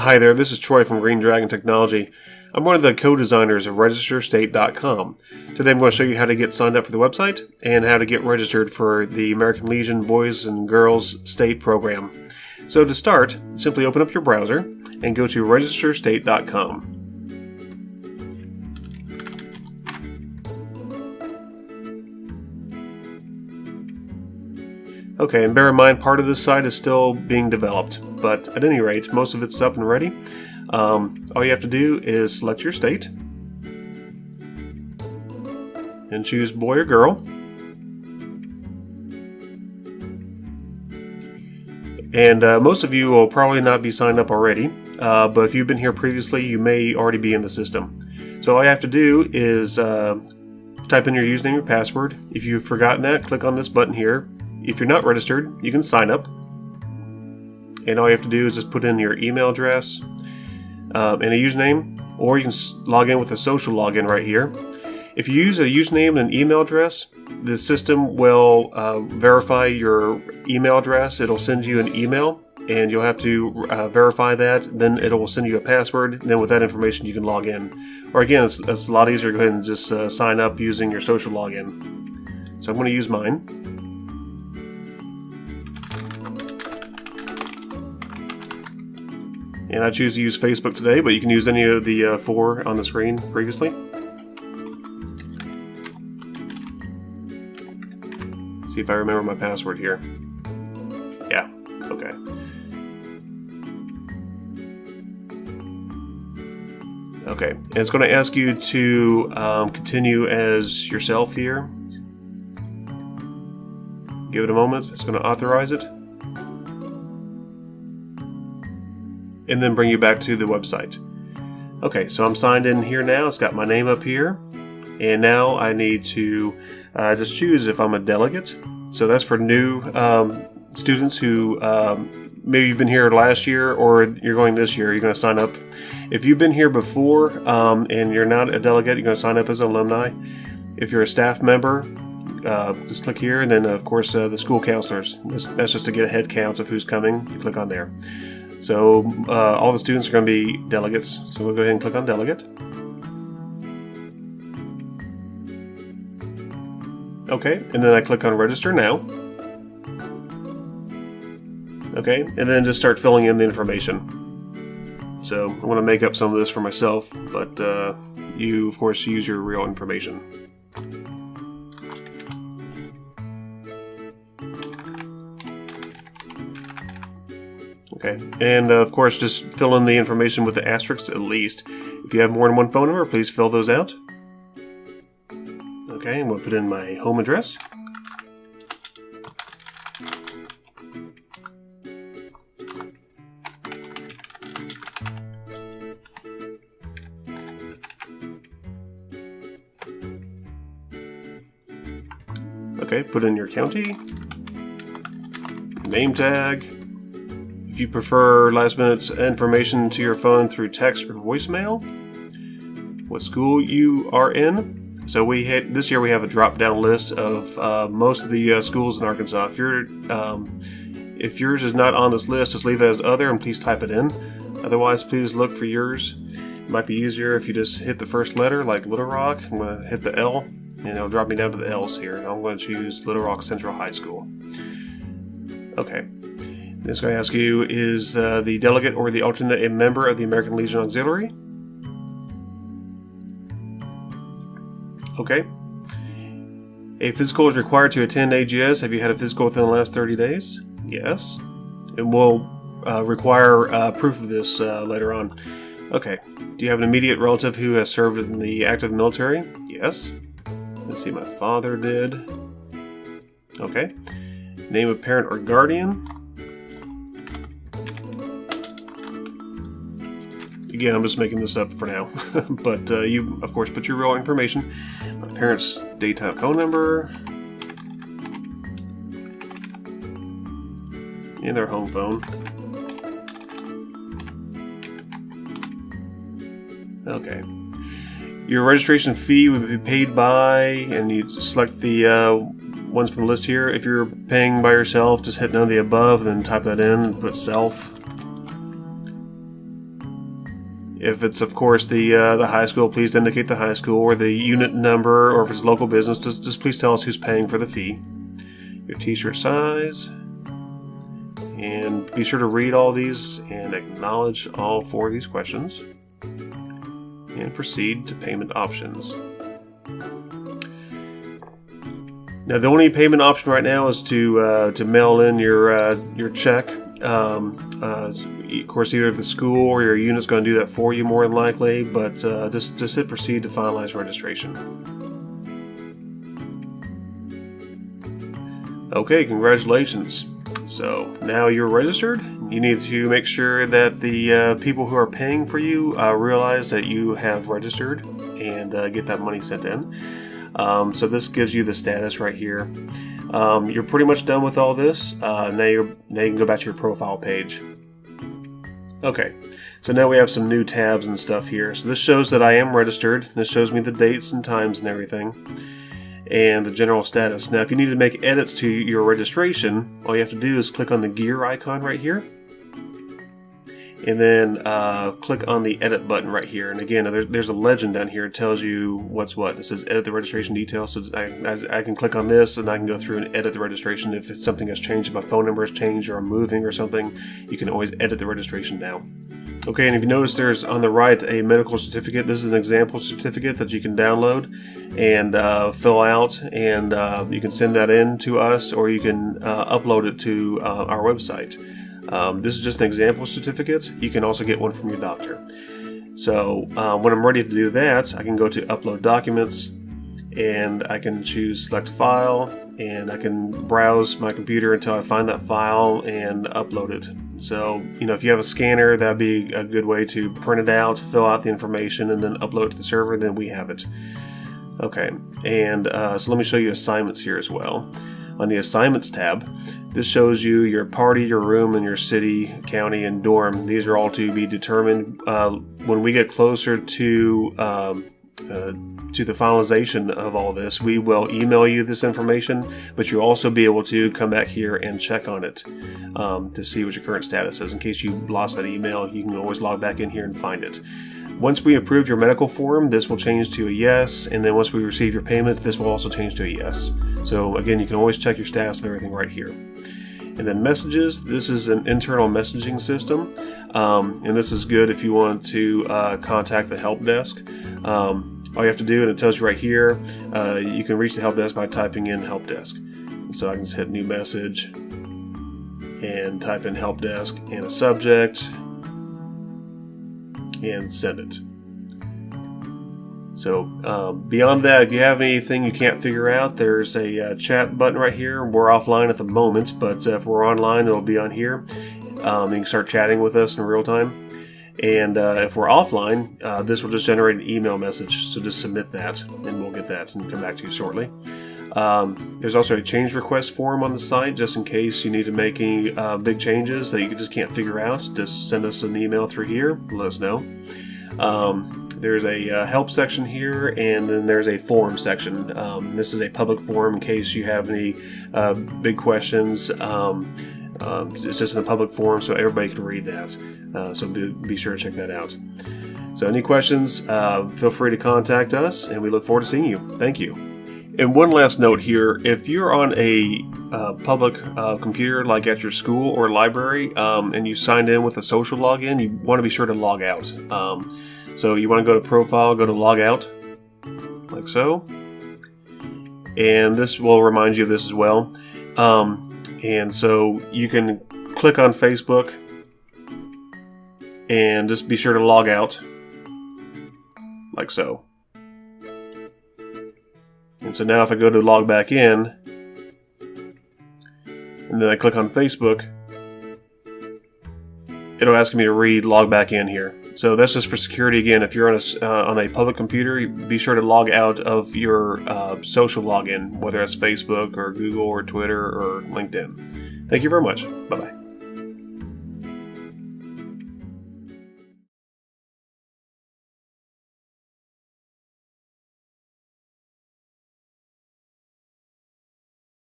Hi there, this is Troy from Green Dragon Technology. I'm one of the co-designers of RegisterState.com. Today I'm going to show you how to get signed up for the website and how to get registered for the American Legion Boys and Girls State program. So to start, simply open up your browser and go to RegisterState.com. Okay, and bear in mind, part of this site is still being developed, but at any rate, most of it's up and ready. All you have to do is select your state and choose boy or girl. And most of you will probably not be signed up already, but if you've been here previously, you may already be in the system. So all you have to do is type in your username and password. If you've forgotten that, click on this button here. If you're not registered, you can sign up. And all you have to do is just put in your email address and a username, or you can log in with a social login right here. If you use a username and an email address, the system will verify your email address. It'll send you an email, and you'll have to verify that. Then it will send you a password. Then with that information, you can log in. Or again, it's a lot easier to go ahead and just sign up using your social login. So I'm going to use mine. And I choose to use Facebook today, but you can use any of the four on the screen previously. See if I remember my password here. Yeah, okay. Okay, and it's going to ask you to continue as yourself here. Give it a moment, it's going to authorize it. And then bring you back to the website. Okay, so I'm signed in here now. It's got my name up here. And now I need to just choose if I'm a delegate. So that's for new students who maybe you've been here last year or you're going this year. You're going to sign up. If you've been here before and you're not a delegate, you're going to sign up as an alumni. If you're a staff member, just click here. And then, of course, the school counselors. That's just to get a head count of who's coming. You click on there. So all the students are going to be delegates, so we'll go ahead and click on delegate. Okay, and then I click on register now. Okay, and then just start filling in the information. So I want to make up some of this for myself, but you, of course, use your real information. Okay, and of course just fill in the information with the asterisks at least. If you have more than one phone number, please fill those out. Okay, I'm going to put in my home address. Okay, put in your county, name tag. If you prefer last minute information to your phone through text or voicemail, what school you are in. So this year we have a drop-down list of most of the schools in Arkansas. If yours is not on this list, just leave it as other and please type it in. Otherwise, please look for yours. It might be easier if you just hit the first letter, like Little Rock. I'm going to hit the L, and it'll drop me down to the L's here. And I'm going to choose Little Rock Central High School. Okay. It's going to ask you, is the delegate or the alternate a member of the American Legion Auxiliary? Okay. A physical is required to attend AGS. Have you had a physical within the last 30 days? Yes. And we'll require proof of this later on. Okay. Do you have an immediate relative who has served in the active military? Yes. Let's see, my father did. Okay. Name of parent or guardian? Again, I'm just making this up for now, but you, of course, put your real information. My parents' daytime phone number, and their home phone. Okay. Your registration fee would be paid by, and you select the ones from the list here. If you're paying by yourself, just hit none of the above, then type that in and put self. If it's, of course, the high school, please indicate the high school or the unit number, or if it's local business, just please tell us who's paying for the fee. Your t-shirt size. And be sure to read all these and acknowledge all 4 of these questions. And proceed to payment options. Now, the only payment option right now is to mail in your check. Of course, either the school or your unit's going to do that for you more than likely, but just hit proceed to finalize registration. Okay, congratulations. So now you're registered. You need to make sure that the people who are paying for you realize that you have registered and get that money sent in. So this gives you the status right here. You're pretty much done with all this. Now you can go back to your profile page. Okay, so now we have some new tabs and stuff here. So this shows that I am registered. This shows me the dates and times and everything, and the general status. Now, if you need to make edits to your registration, all you have to do is click on the gear icon right here, and then click on the edit button right here. And again, there's a legend down here that tells you what's what. It says edit the registration details. So I can click on this and I can go through and edit the registration. If it's something has changed, my phone number has changed, or I'm moving or something, you can always edit the registration now. Okay, and if you notice, there's on the right a medical certificate. This is an example certificate that you can download and fill out, and you can send that in to us, or you can upload it to our website. This is just an example certificate. You can also get one from your doctor. So when I'm ready to do that, I can go to Upload Documents, and I can choose Select File, and I can browse my computer until I find that file and upload it. So, if you have a scanner, that'd be a good way to print it out, fill out the information, and then upload it to the server. Then we have it. Okay, and so let me show you assignments here as well. On the Assignments tab, this shows you your party, your room, and your city, county, and dorm. These are all to be determined when we get closer to the finalization of all this. We will email you this information, but you'll also be able to come back here and check on it to see what your current status is. In case you lost that email, you can always log back in here and find it. Once we approve your medical form, this will change to a yes, and then once we receive your payment, this will also change to a yes. So again, you can always check your status of everything right here. And then messages, this is an internal messaging system, and this is good if you want to contact the help desk. All you have to do, and it tells you right here, you can reach the help desk by typing in help desk. So I can just hit new message and type in help desk and a subject and send it. So beyond that, if you have anything you can't figure out, there's a chat button right here. We're offline at the moment, but if we're online, it'll be on here. You can start chatting with us in real time. And if we're offline, this will just generate an email message. So just submit that, and we'll get that and come back to you shortly. There's also a change request form on the site, just in case you need to make any big changes that you just can't figure out. Just send us an email through here. Let us know. There's a help section here, and then there's a forum section. This is a public forum in case you have any big questions. It's just in a public forum, so everybody can read that. So be sure to check that out. So any questions, feel free to contact us, and we look forward to seeing you. Thank you. And one last note here, if you're on a public computer, like at your school or library, and you signed in with a social login, you want to be sure to log out. So you want to go to Profile, go to Log Out, like so. And this will remind you of this as well. And so you can click on Facebook and just be sure to log out, like so. And so now if I go to log back in, and then I click on Facebook, it'll ask me to log back in here. So that's just for security. Again, if you're on a public computer, be sure to log out of your social login, whether that's Facebook or Google or Twitter or LinkedIn. Thank you very much. Bye-bye.